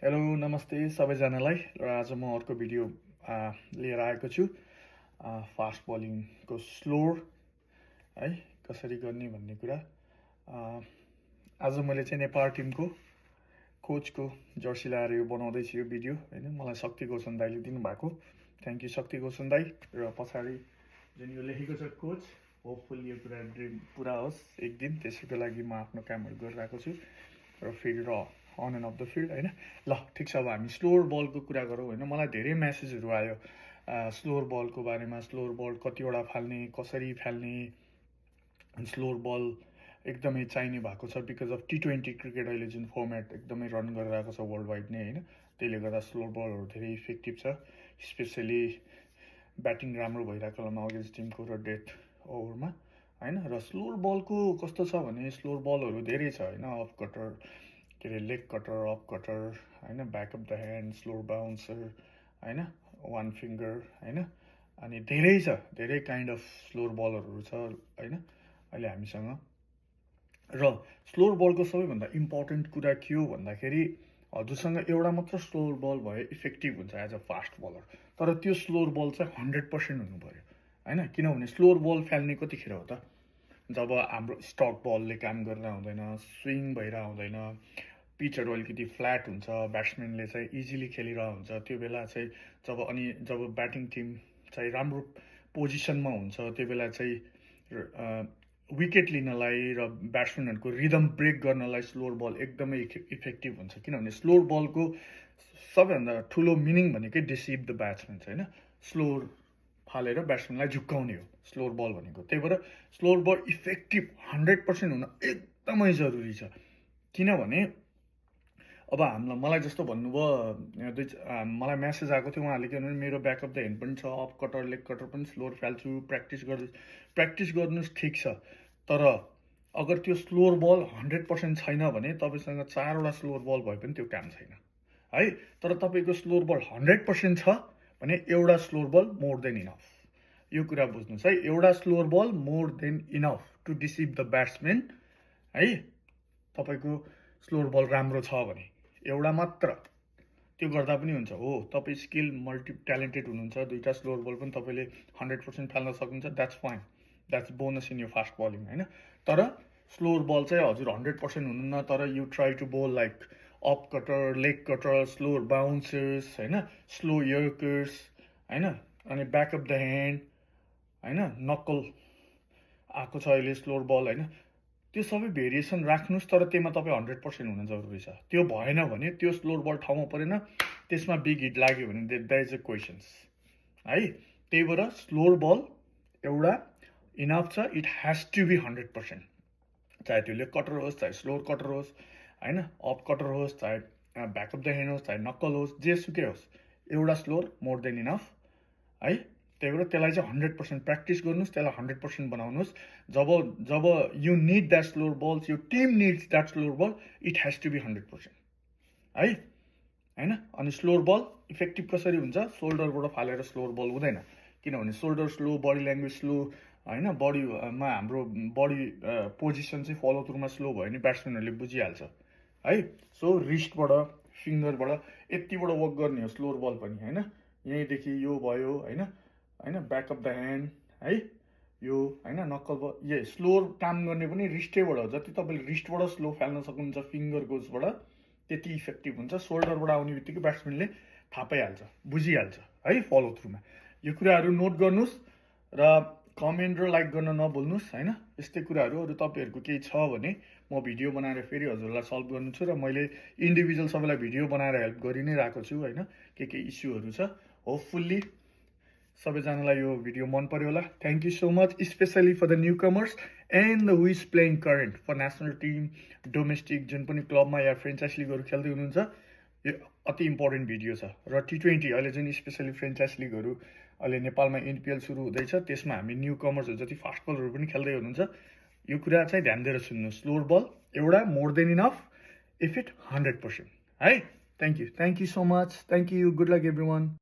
hello नमस्ते सबैजनालाई र आज म अर्को भिडियो लिएर आएको छु फास्ट बलिङको स्लोर है कसरी गर्ने भन्ने कुरा आज मैले चाहिँ नेपाल टिमको कोचको जर्सी लाएर यो बनाउँदैछु यो भिडियो हैन मलाई शक्ति गोसन दाइले दिनुभएको थ्याङ्क यू शक्ति गोसन दाइ र पछाडि जुन यो लेखेको छ कोच होपफुल्ली यो कुरा ड्रिम पुरा होस् एक दिन त्यसैको लागि म आफ्नो कामहरू गरिरहेको छु र फिल्ड र on and off the field हैन ल ठिक छ अब हामी स्लोर बलको कुरा गरौँ हैन मलाई धेरै मेसेजहरू आयो स्लोर बलको बारेमा स्लोर बल कतिवटा फाल्ने कसरी फाल्ने स्लोर बल एकदमै चाहिने भएको छ बिकज अफ T20 क्रिकेट अहिले जुन फर्मेट एकदमै रन गरिरहेको छ वर्ल्ड वाइड नै हैन त्यसले गर्दा स्लोर बलहरू धेरै इफेक्टिभ छ स्पेसली ब्याटिङ राम्रो भइरहेको बेलामा अगेन्स्ट टिमको र डेथ ओभरमा हैन र स्लोर बलको कस्तो छ भने स्लोर बलहरू धेरै छ हैन अफ कटर के अरे लेग कटर अफ कटर हैन back of the hand स्लोर bouncer हैन वान फिङ्गर हैन अनि धेरै छ धेरै काइन्ड अफ स्लोर बलहरू छ हैन अहिले हामीसँग र स्लोर बलको सबैभन्दा इम्पोर्टेन्ट कुरा के हो भन्दाखेरि हजुरसँग एउटा मात्र स्लोर बल भए इफेक्टिभ हुन्छ एज अ फास्ट बलर तर त्यो स्लोर बल चाहिँ 100% हुनु पर्यो हैन किनभने स्लोर बल फाल्ने कतिखेर हो त जब हाम्रो स्टक बलले काम गरेर हुँदैन स्विङ भएर हुँदैन पिचहरू अलिकति फ्ल्याट हुन्छ ब्याट्सम्यानले चाहिँ इजिली खेलिरहेको हुन्छ त्यो बेला चाहिँ जब ब्याटिङ टिम चाहिँ राम्रो पोजिसनमा हुन्छ त्यो बेला चाहिँ विकेट लिनलाई र ब्याट्सम्यानहरूको रिदम ब्रेक गर्नलाई स्लोर बल एकदमै इफेक्टिभ हुन्छ किनभने स्लोर बलको सबैभन्दा ठुलो मिनिङ भनेकै डिसिभ द ब्याट्सम्यान होइन स्लोर फालेर ब्याट्सम्यानलाई झुक्काउने हो स्लोर बल भनेको त्यही भएर स्लोर बल इफेक्टिभ 100% हुन एकदमै जरुरी छ किनभने अब मलाई जस्तो भन्नुभयो मलाई मेसेज आएको थियो उहाँले के भन्नु मेरो ब्याकअप द ह्यान्ड पनि छ अफ कटर लेग कटर पनि स्लोर फाल्छु प्र्याक्टिस गर्नुहोस् ठिक छ तर अगर त्यो स्लोर बल 100% छैन भने तपाईँसँग 4वटा स्लोर बल भए पनि त्यो काम छैन है तर तपाईँको स्लोर बल 100% छ भने एउटा slower ball more than enough यो कुरा बुझ्नुहोस् है एउटा slower ball more than enough to deceive the batsman है तपाईँको स्लोर बल राम्रो छ भने एउटा मात्र त्यो गर्दा पनि हुन्छ हो तपाईँ स्किल मल्टी ट्यालेन्टेड हुनुहुन्छ दुईटा स्लोर बल पनि तपाईँले 100% फाल्न सक्नुहुन्छ that's fine that's bonus in यो फास्ट बलिङ हैन तर स्लोर बल चाहिँ हजुर 100% हुनुहुन्न तर you try to bowl like off cutter leg cutter slower bouncers हैन स्लो यर्कर्स हैन अनि ब्याक अफ द ह्यान्ड हैन नक्कल आएको छ अहिले स्लोर बल हैन त्यो सबै भेरिएसन राख्नुहोस् तर त्यसमा तपाईँ 100% हुन जरुरी छ त्यो भएन भने त्यो स्लोर बल ठाउँमा परेन त्यसमा बिग हिट लाग्यो भने द्याट इज अ क्वेसन्स है त्यही भएर स्लोर बल एउटा इनफ छ इट ह्याज टु बी 100% चाहे त्यो लेग कटर होस् चाहे स्लोर कटर होस् हैन अफ कटर होस् चाहे ब्याक अफ द ह्यान्ड होस् चाहे नक्कल होस् जेसुकै होस् एउटा स्लोर मोर देन इनफ है त्यही भएर त्यसलाई चाहिँ 100% प्र्याक्टिस गर्नुहोस् त्यसलाई 100% बनाउनुहोस् जब you need that slower ball यो team needs that slower ball it has to be 100% है हैन अनि स्लोर बल इफेक्टिभ कसरी हुन्छ सोल्डरबाट फालेर स्लोर बल हुँदैन किनभने shoulder slow body language slow हैन बडीमा हाम्रो बडी पोजिसन चाहिँ फलो थ्रुमा स्लो भयो भने ब्याट्सम्यानहरूले बुझिहाल्छ है सो रिस्टबाट फिङ्गरबाट यतिबाट वर्क गर्ने हो स्लोर बल पनि हैन यहीँदेखि यो भयो हैन ब्याक अफ द ह्यान्ड है यो हैन नक्कल बल यो स्लोर काम गर्ने पनि रिस्टैबाट हो जति तपाईँले रिस्टबाट स्लो फाल्न सक्नुहुन्छ फिङ्गर गोजबाट त्यति इफेक्टिभ हुन्छ सोल्डरबाट आउने बित्तिकै ब्याट्सम्यानले थाहा पाइहाल्छ बुझिहाल्छ है फलो थ्रुमा यो कुराहरू नोट गर्नुहोस् र कमेन्ट र लाइक गर्न नभुल्नुहोस् हैन यस्तै कुराहरू अरू तपाईँहरूको केही छ भने म भिडियो बनाएर फेरि हजुरलाई सल्भ गर्छु र मैले इन्डिभिजुअल सबैलाई भिडियो बनाएर हेल्प गरि नै रहेको छु हैन के इस्युहरू छ होपफुल्ली सबैजनालाई यो भिडियो मन पर्यो होला thank you so much specially for the newcomers and the who is playing current for national team domestic जुन पनि क्लबमा या फ्रेन्चाइज लिगहरू खेल्दै हुनुहुन्छ यो अति इम्पोर्टेन्ट भिडियो छ र T20 अहिले जुन स्पेसली फ्रेन्चाइज लिगहरू अहिले नेपालमा NPL सुरु हुँदैछ त्यसमा हामी न्यू कमर्सहरू जति फास्ट बलहरू पनि खेल्दै हुनुहुन्छ यो कुरा चाहिँ ध्यान दिएर सुन्नु स्लोर बल एउटा more than enough if it 100% है thank you so much thank you good lock everyone